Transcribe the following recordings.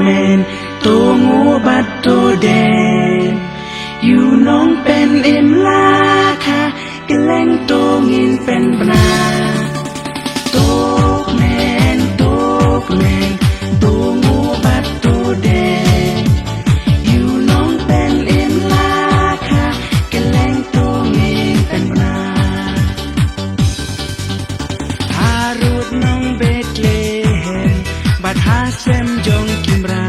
มนตัวงูบัดตัวแดงอยู่น้องเป็นเอ็มลาค่ะกะแลงตัวงินเป็นปนาตัวแมนตัวงูบัดตัวแดงอยู่น้องเป็นเอ็มลาค่ะกะแลงตัวงินเป็นปนาฮารุดน้องเบตเลเฮมบัดฮาเซมจงกิมรา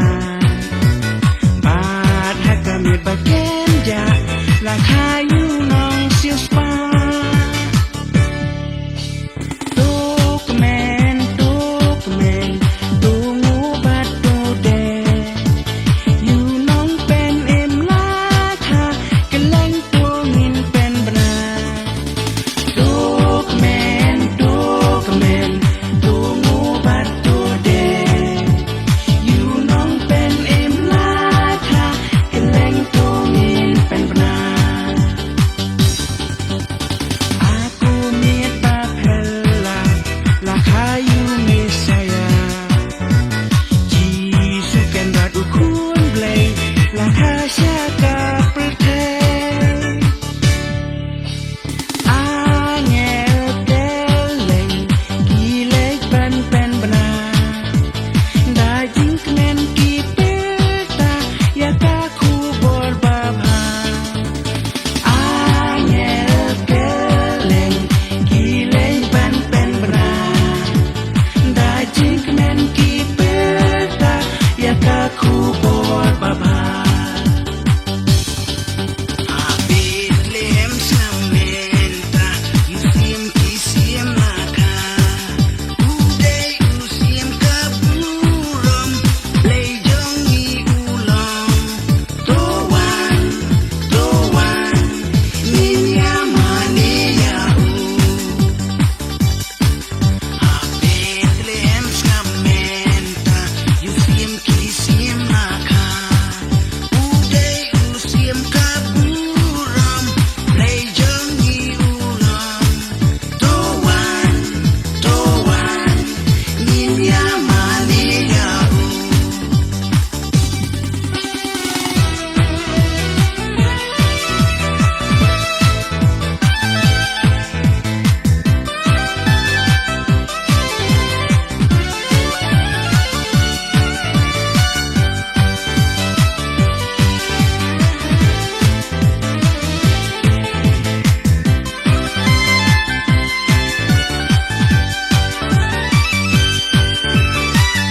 บาดฮักกะมิดบะเกนยาลาคาอยู่น้องเสียสปาตุกแมนตัวงูบัดตัวแดงอยู่น้องเป็นเอ็มลาค่ะกะแลงตัวงินเป็นบนาตุกแมนตัวงูบัดตัวแดงอยู่น้องเป็นเอ็มลาค่ะกะแลงตัวงินเป็นบนา Aku miat papella la kayu misaya Jisu kan rat ukun blay la kasya ka pertel Angel keleng kilek ban pen bana Daging kenen ki peta ya ka ku bor babha Angel keleng kilek ban pen bana Daging kenen ki peta ya ka ku bor babha Bethlehem samenta Yusim kisim maka Uday usim kaburom Lejong i ulong Towan Ninya mane yau Bethlehem samenta Yusim kisim maka Uday usim kaburom Lejong i ulong Towan Ninya mane yau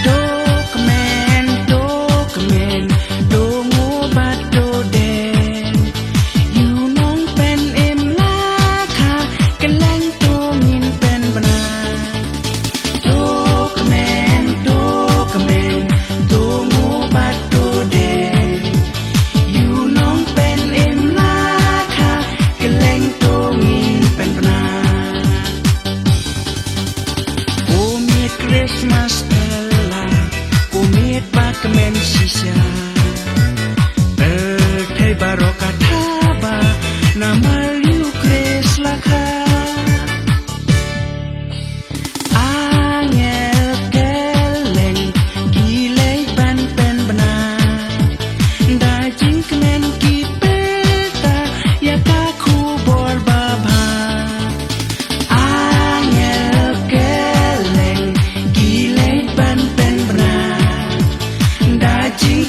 Tok menตัวงูบัดตัวแดงอยู่น้องเป็นเอ็มลาค่ะกะแลงตัวงินเป็นบนาTok menตัวงูบัดตัวแดงอยู่น้องเป็นเอ็มลาค่ะกะแลงตัวงินเป็นบนา Kumit Christmas Ella Kumit Bakmen Sisya Berthai Barokataba Namaliu Kris Laka Angel keleng Kilei ban pen bana Daging kenen ki peta Ya kaku bor babha Angel keleng kilek ban pen bana Daging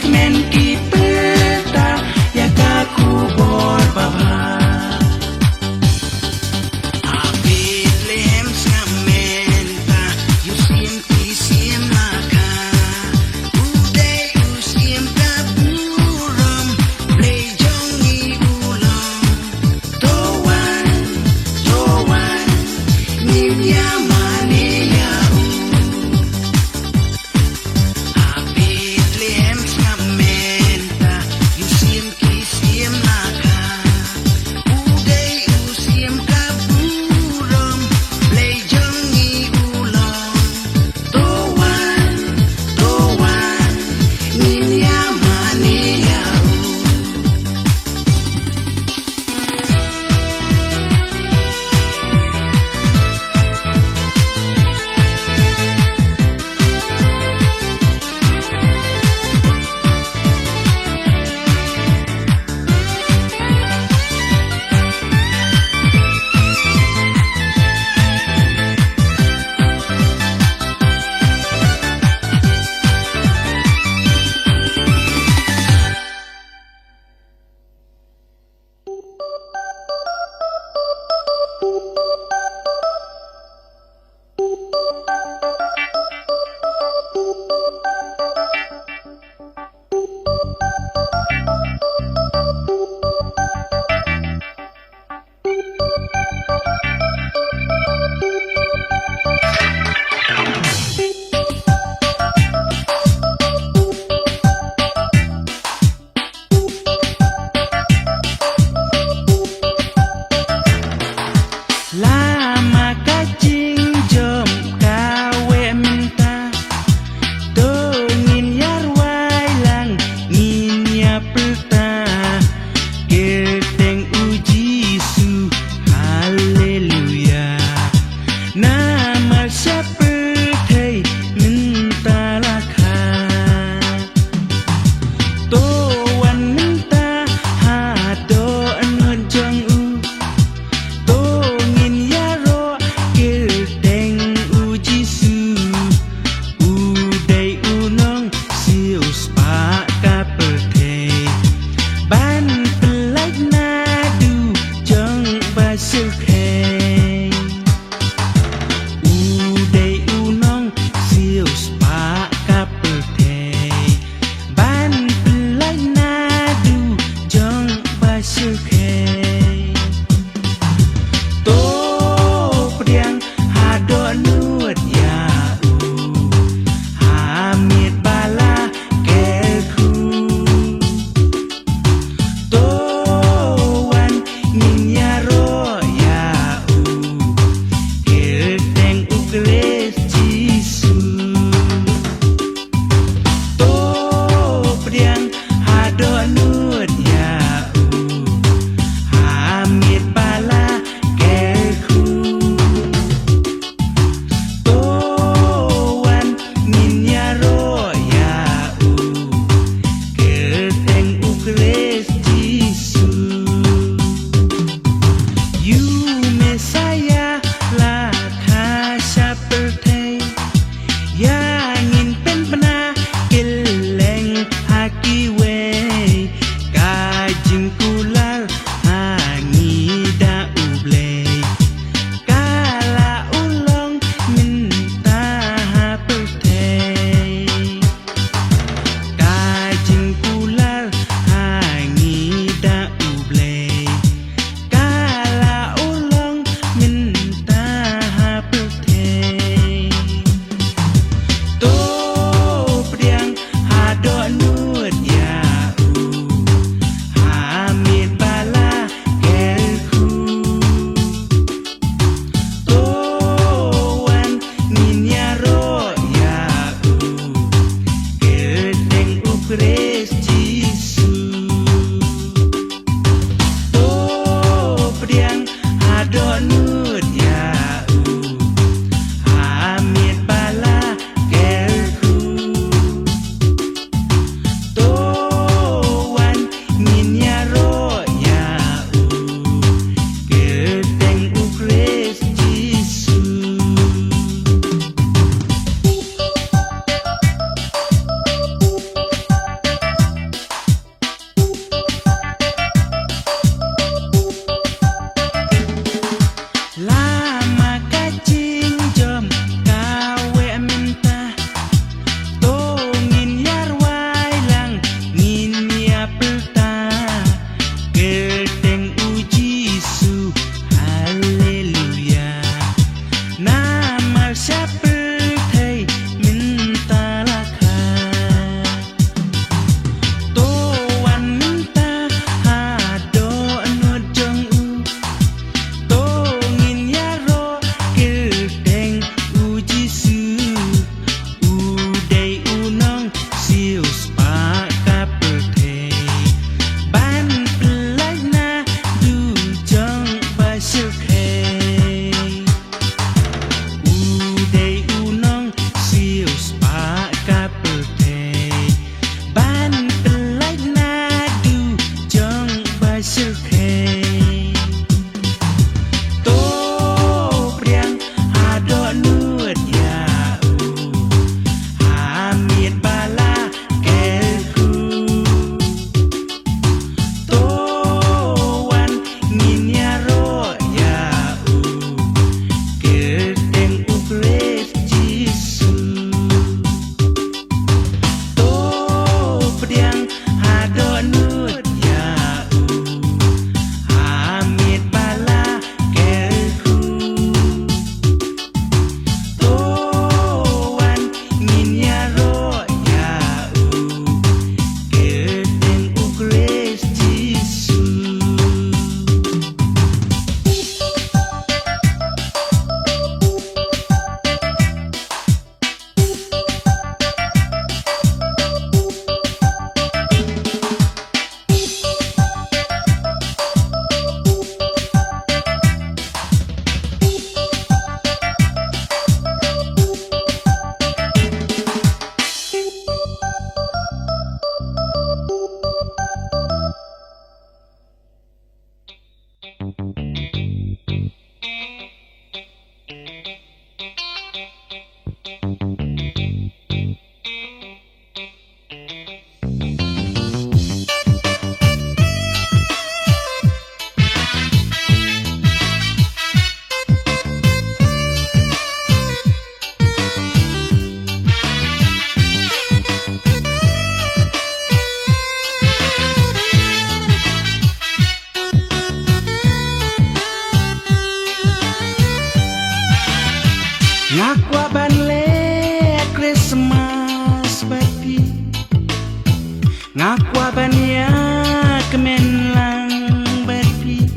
Ngakwa banyak kemenlang berpi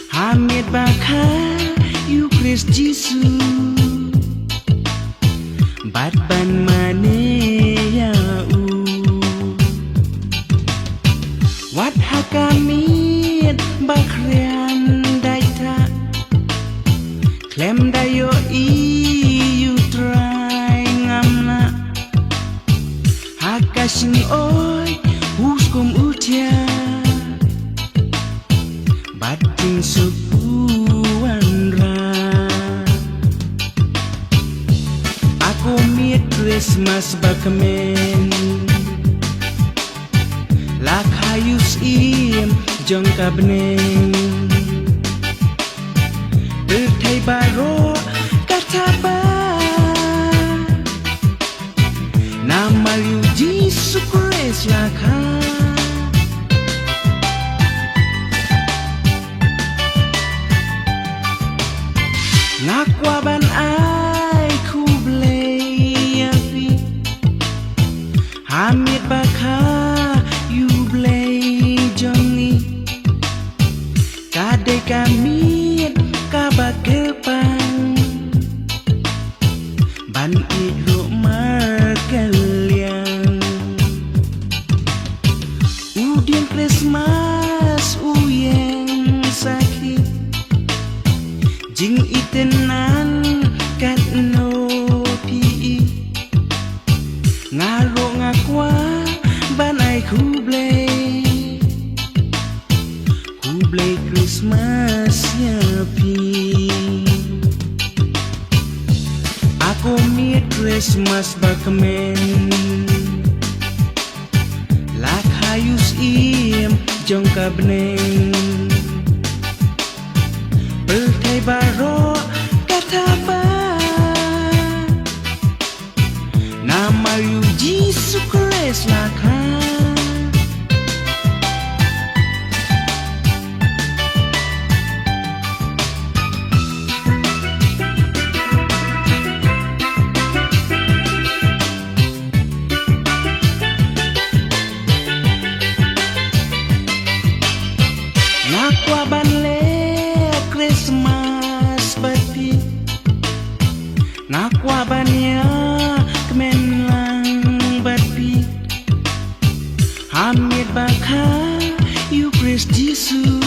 Hamid bakar you Chris Jisu Bat ban mane ya u Wat hakamit bakrian daita Klem dayo you try ngamna Hakasing oi huskum utia Bating sepuan ra Aku miet Christmas bakamen Lakhayus im jong kabneng Terthai baro kataba Nama yu Jisu Christ lakha Ngakwa ban ai ku blei afi Hamid bakha you blei jongi Kade kamit kabak kepang Ban ilu markaliang Udian Christmas uyeng sakit Jing itenan kat no pi Ngaro ngakwa banai Kublai Christmas ya pi Aku miet Christmas bakamen Lakhayus im jong kabneng Pertai baro kataba Nama yu Jisu Christ lakha Ngakwa banle Christmas bati Ngakwa banya kemenlang bati Hamid bakha you Chris Jisu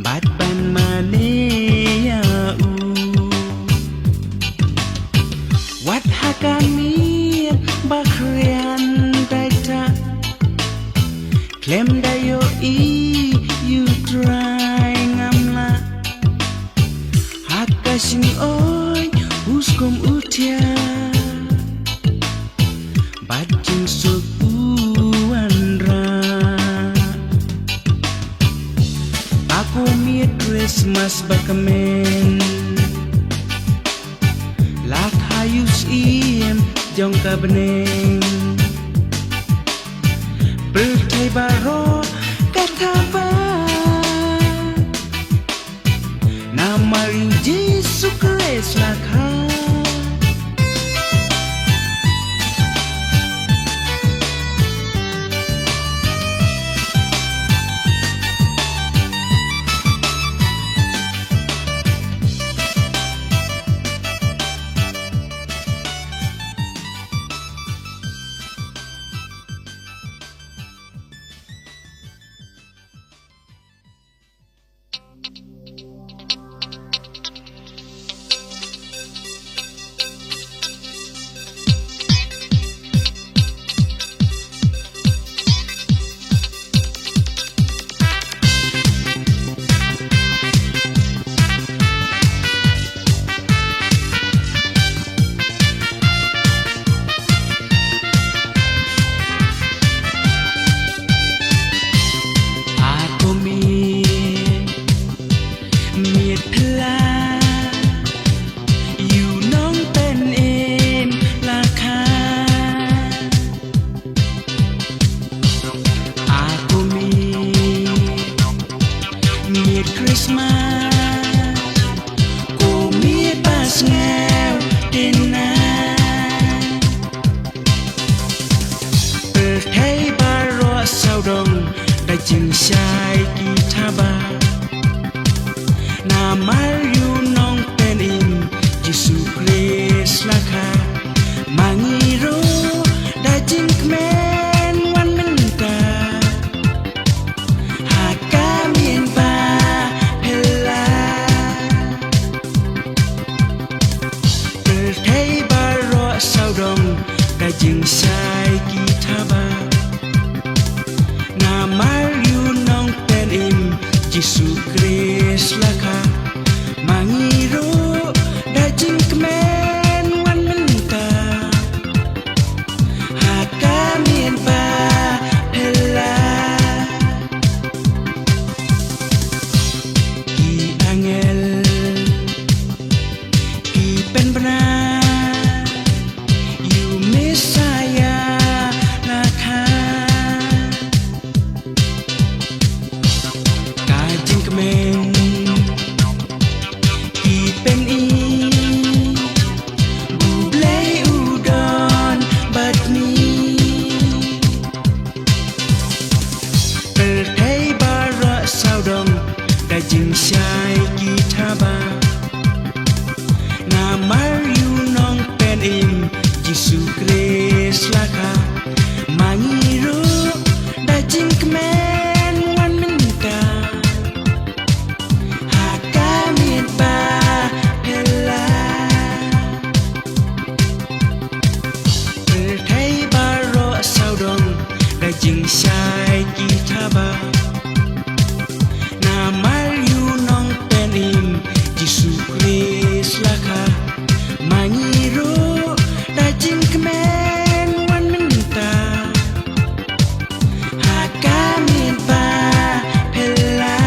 Bat ban mane ya u Wat hakamit bakrian daita Klem dayo you try ngamla Hakasing oi huskum utia Bating sepuan ra Aku miet Christmas bakamen Lakhayus im jong kabneng Pertai baro kataba Nama yu Jisu Christ lakha จึงใช้กีทาบานามาอยู่น้องเป็นอิมยิสุคริสต์ราคามางีรู้ได้จึงแม้นวันมันตาหากกาเมียนบาเพลาเปิดให้บารอสาวดงได้จึงใช้กีทาบานามาอยู่น้องเป็นอิมยิสุคริสต์ราคามางีรู้ได้จึงแม้นวันมันตาหากกาเมียนบาเพลากีอังเอลกีเป็นบนาอยู่เมสายาราคากาจึงแม้นกีเป็นอีบูเบลอูดอนบัดนี้เปิดให้บาระสาวดงได้จึงใช้กีทาบานามาอยู่น้องเป็นอิมยิสุคริสต์ราคามางีรู้ได้จึงแม้นวันมันตาหากกาเมียนบาเพลาเปิดให้บารอสาวดงได้จึงใช้กีทาบานามาอยู่น้องเป็นอิมยิสุคริสต์ราคามางีรู้ได้จึงแม้นวันมันตาหากกาเมียนบาเพลา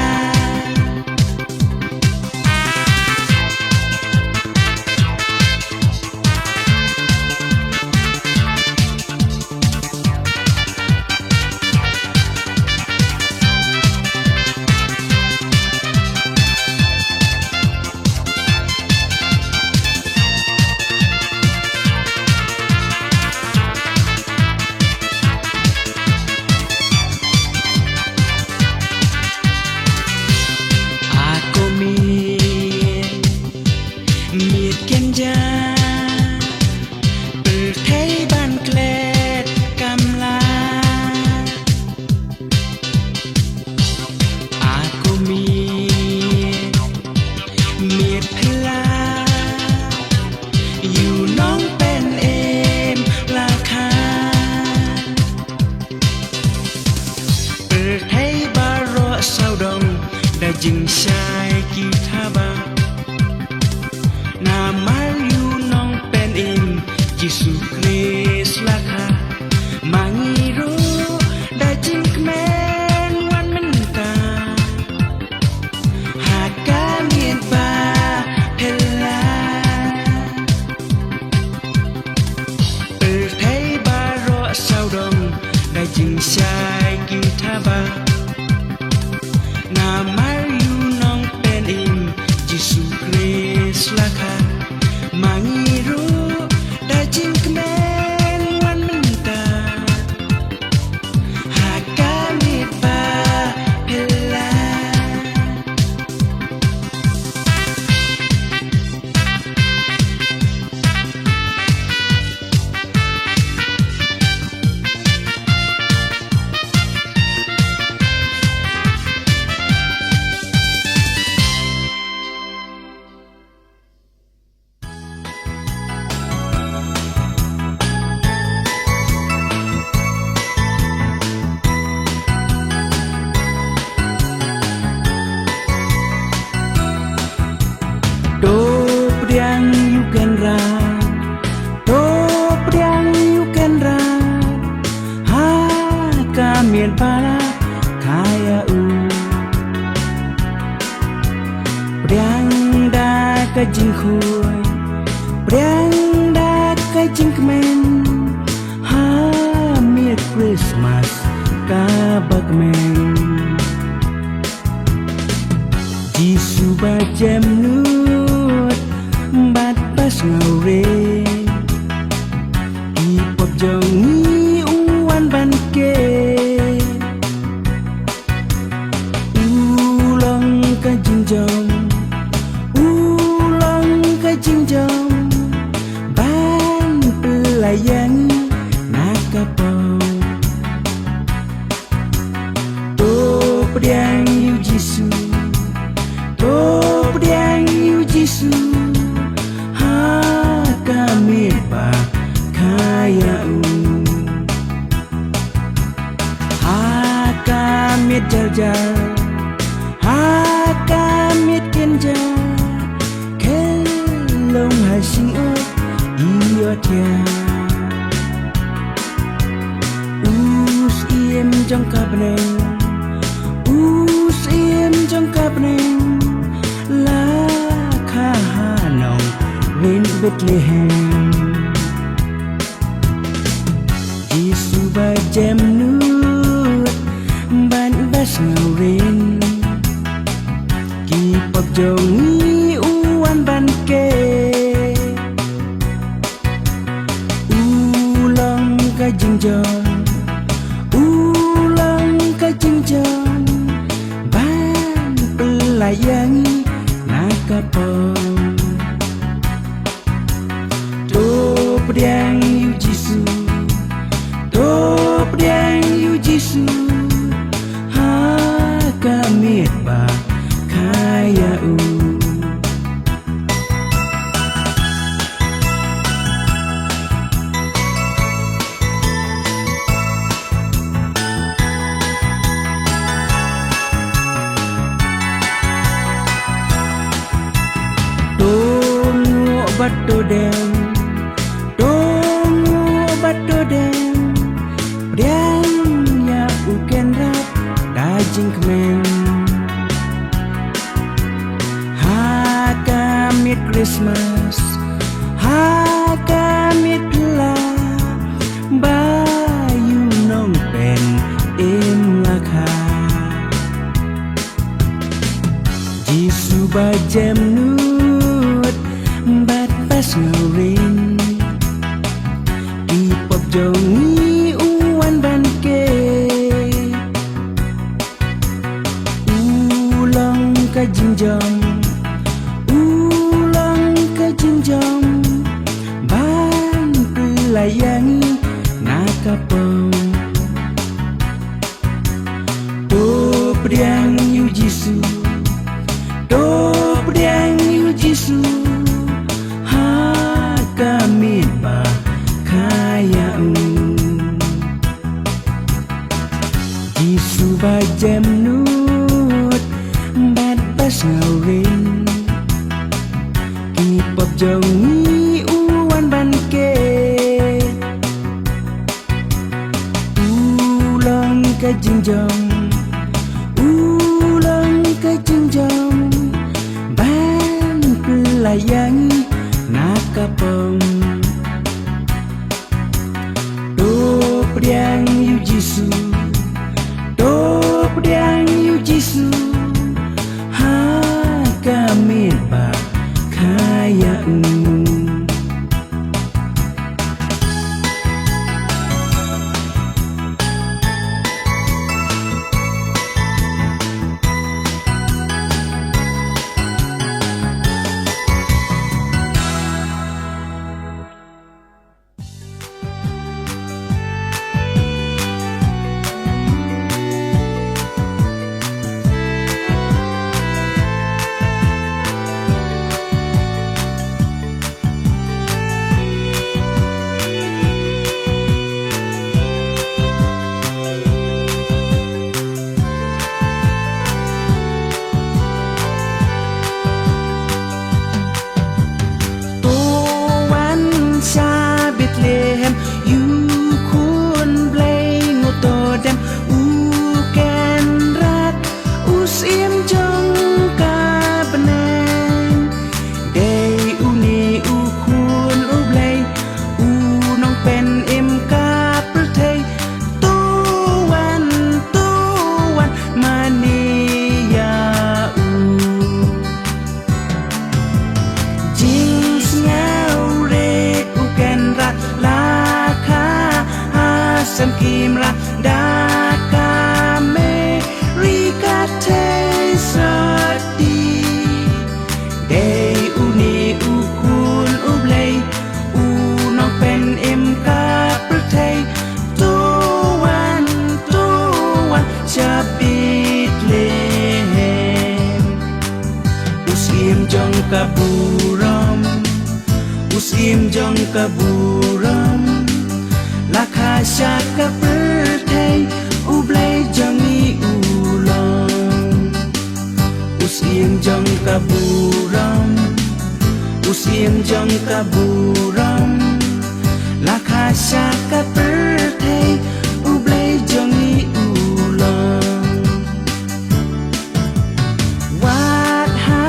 Aku miệt kiên gia bự thấy ban klet cam la Aku miệtพลาอยู่น้องเป็นเอมราคาเปิดให้บารอสาวดงได้จึงใช้กีทาบานามาอยู่น้องเป็นอิมยิสุคริสต์ราคามางีรู้ได้จึงแม้นวันมันตาหากกาเมียนบาเพลาเปิดให้บารอสาวดงได้จึงใช้กีทาบานามาอยู่น้องเป็นอิมยิสุคริสต์ราคามางีรู้ได้จึงแม้นวันมันตาหากกาเมียนบาเพลาYang you can run, top yang you can run. Ha kamian pala kaya Priang da ka jing khuy, priang da ka jing kmen. Ha mir Christmas ka bagmen. Jisu ba jam nut bat pas ngaure ipot jongi uwan ban ke fajar Hakamit kenja Kelong hasing o iyo tia Us iem jong kabneng Us iem jong kabneng La kahanong Rin Bethlehem Jisu ba jem nut Ban bas ngawin Kipag jongi uwan ban ke Ulang ka jingjon Ulang ka jingjon Ban pelayangi nakapong Top diang yu Jisu Top diang yu Jisu Hakamit ba kaya u Tongu bato dem Tongu bato dem Priang ya uken rap dajing kemen Hakamit Christmas Hakamit la Bayu nong pen im lakha Jisu ba jem nut Bat pas ngawin Ipop jongi uwan ban ke Ulang ka jinjong Ulang ka jinjong Ban pelayangi nakapong Top diang yu Jisu Top diang yu Jisu Hakamit ba kaya Jisu ba jem nut Bat bas ngawin Kipop jongi uwan ban ke Ulang ka jinjong Ulang ka jinjong Ban pelayangi nakapong Top diang yu Jisu Top diang yu Jisu Hakamit ba kaya Bethlehem you kun play ngoto dem uken rat usim jong ka beneng day uni ukun ublay unong pen im ka pertay tuwan mania jings ngau rek uken rat Sam kim la da ka me rika te sati day uni ukun ublay unong pen im ka pertay tuwan sa Bethlehem usim jong kaburam usim jong kaburam Lakha syaka pertay ublay jangi ulo kaburam lakasha ka perthei ublei jongi ulang wat ha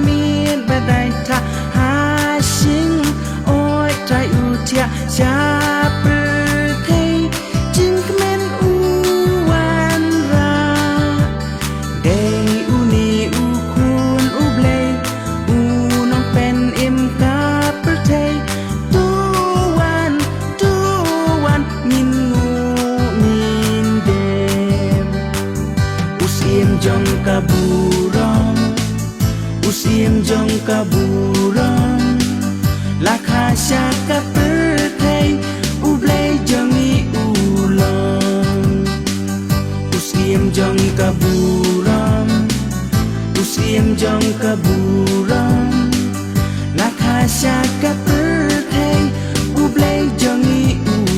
mien badai tha ha sing oi trai u tia cha perthei jing kmen u wan ra dei u ni u kun ublei u nong pen im ka perthei tu wan min ngu min dem usim jong kaburam usim jong kaburam lakasha ka perthei ublei jongi ulang usim jong kaburam usim jong kaburam lakasha ka perthei ublei jongi ulang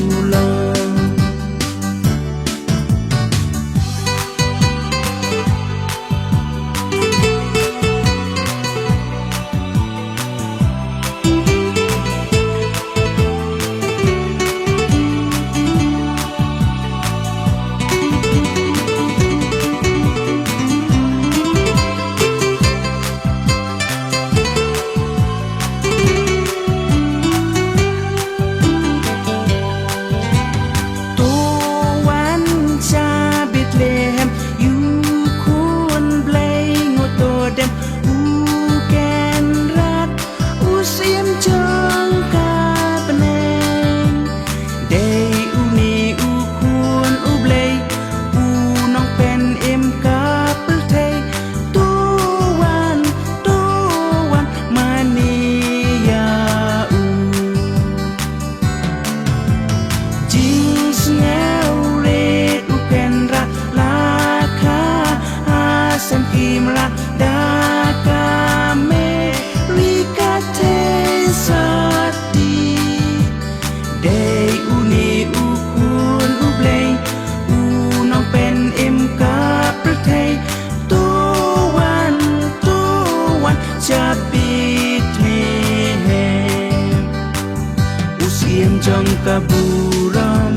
jong kaburam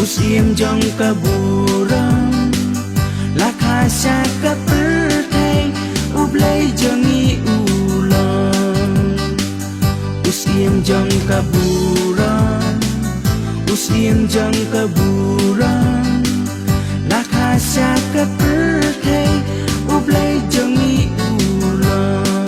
usim jong kaburam lakasha ka perthei ublei jongi ulang usim jong kaburam usim jong kaburam lakasha ka perthei ublei jongi ulang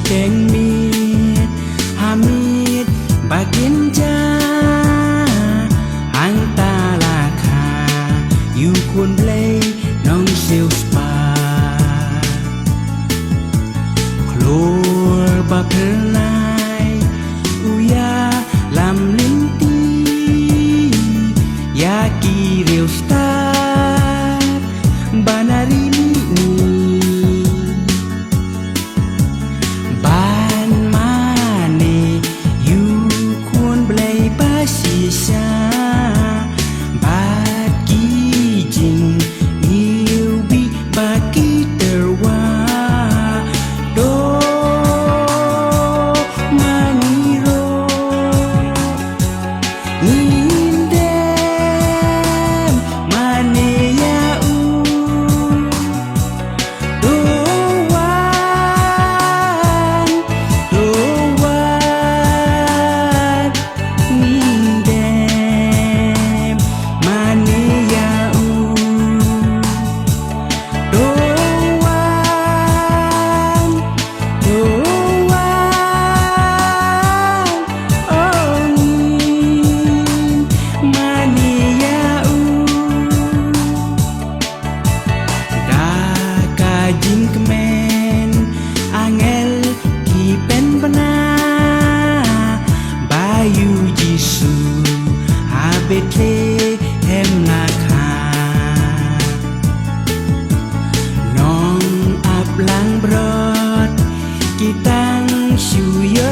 Teng mit hamid bagin ja hang ta la kha yu kun blei nong siêu spa klor ba phel nai uya lam lim ti ya ki real star banari ni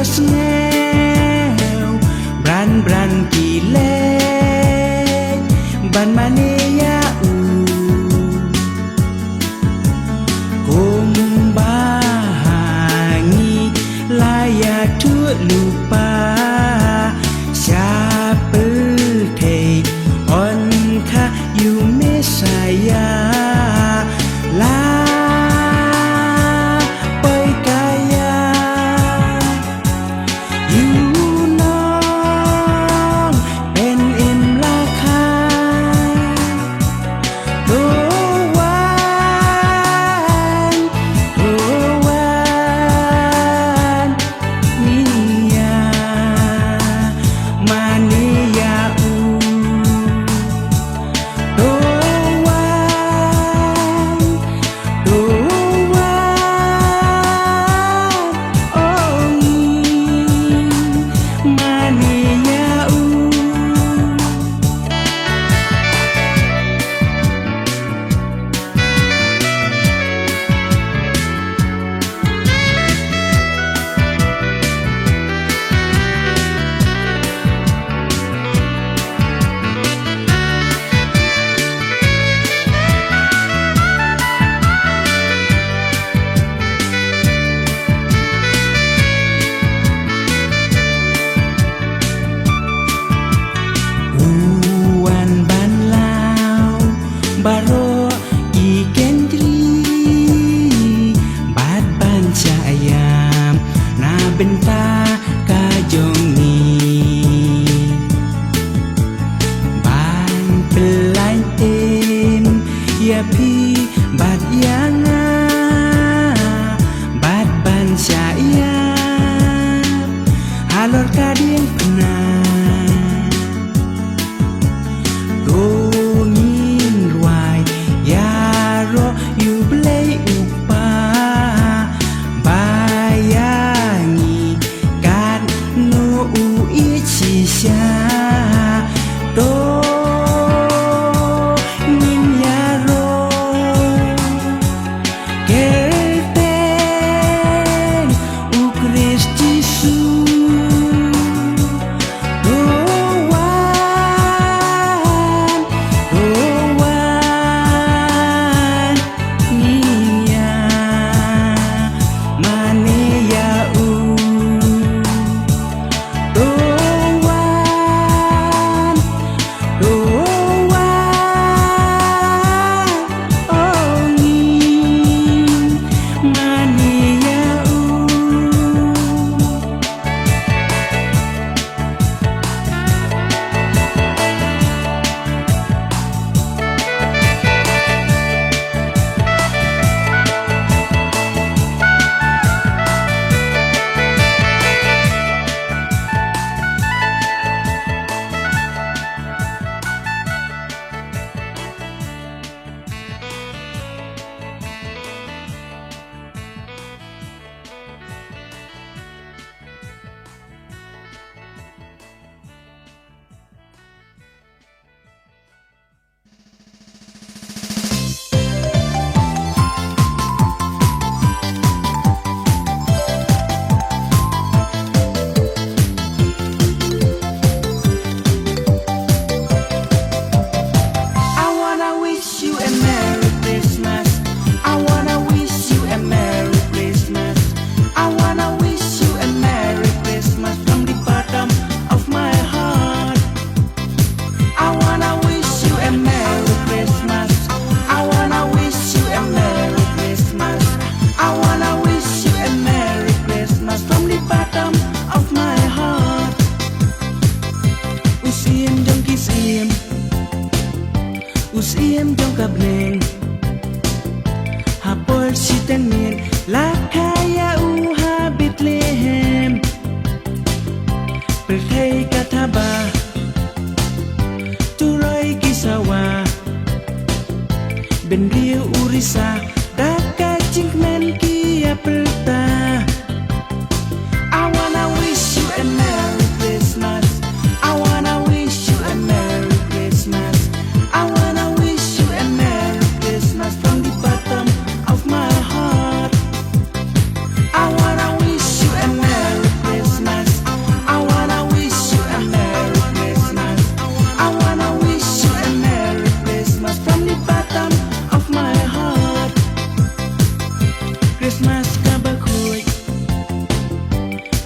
snel Bran kilek Ban mania Kumbahangi layak tu lupa Siapa te on ka you mesaya La pai kaya You nong pen im laka Rowan Nia Mania Baro ikan tri Bad banca ayam Na benta kajongi Ban pelai tem Ya pi bad yanga Bad banca ayam Halor kadien pernah You play upa Bayangi Kan no uichi sha Do Nin yaro Kerten Ukris Jisu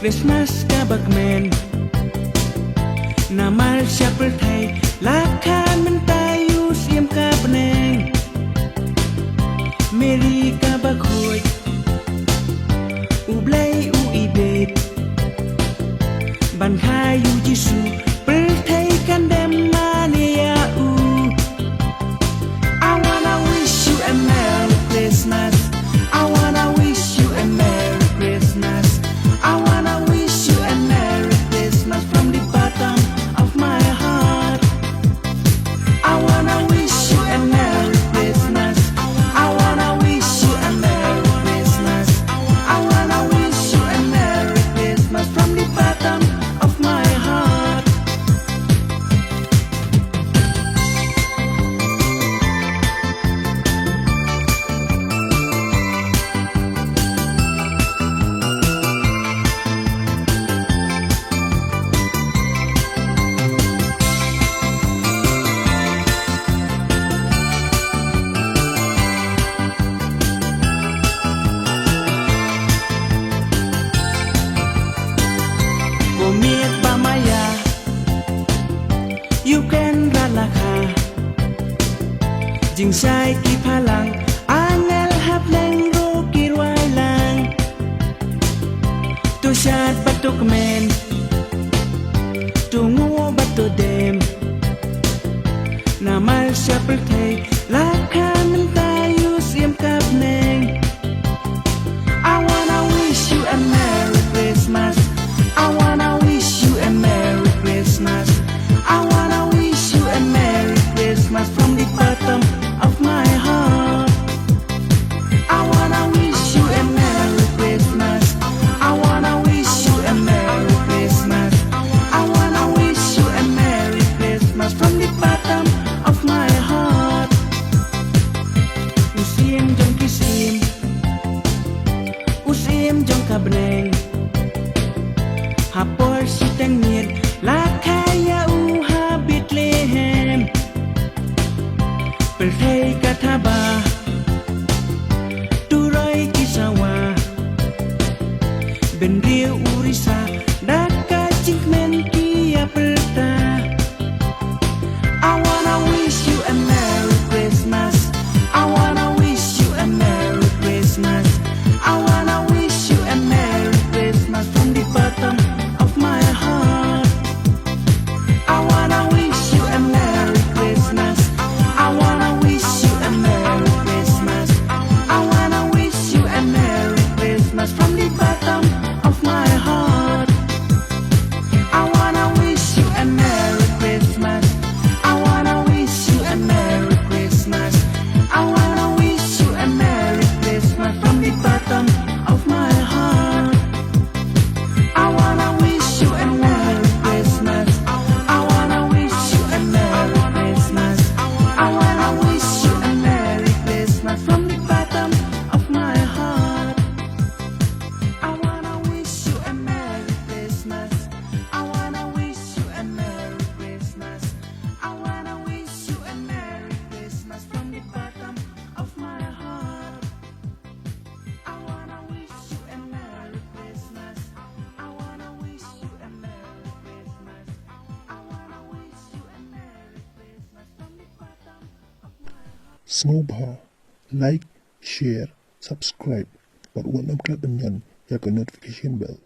Christmas ka bagmen Namal siya pertay Lakan man tayo siyam ka beneng Merry ka baghoy Ublay uibit Ban hayu Jisu pertay kandem mania u I wanna wish you a Merry Christmas I wanna wish you a Merry Christmas I wanna wish you a Merry Christmas from the bottom of my heart I wanna wish you a Merry Christmas I wanna wish you a Merry Christmas I wanna wish you a Merry Christmas from the bottom of my heart Miệt ba maya You can ralaka Jing sai ki palang Angel hap leng ro ki ruai lang Tu syat batuk men Tu ngu batu dem Namal siya pertay Laka men tayo siyam kap neng I wanna wish you a Merry Christmas I wanna wish you a Merry Christmas I wanna wish you a Merry Christmas from the bottom of my heart I wanna wish you a Merry Christmas I wanna wish you a Merry Christmas I wanna wish you a Merry Christmas from the bottom of my heart Usim jong kisim Usim jong kabneng Hapor si tangir Lakaya uha Bethlehem Pertay kataba Turoy kisawa Benrio urisa Daka cikmen kia perta I wanna wish you a Merry Christmas I wanna wish you a Merry Christmas I wanna wish you a Merry Christmas from the bottom of my heart I wanna wish you a Merry Christmas I wanna wish you a Merry Christmas I wanna wish you a Merry Christmas from the bottom of my heart I wanna wish you a Merry Christmas I wanna wish you a Merry Christmas I wanna wish you a Merry Christmas from the bottom of my heart I wanna wish you a Merry Christmas I wanna wish you a Merry Christmas I wanna wish you a Merry Christmas from the bottom of my heart I wanna wish you a Merry Christmas I wanna wish you a Merry Christmas I wanna wish you a Merry Christmas from the bottom of my heart I wanna wish you a Merry Christmas I wanna wish you a Merry Christmas I wanna wish you a Merry Christmas from the bottom of my heart Snowbar, like, share, subscribe, baru nak klik dengan ya ke notification bell.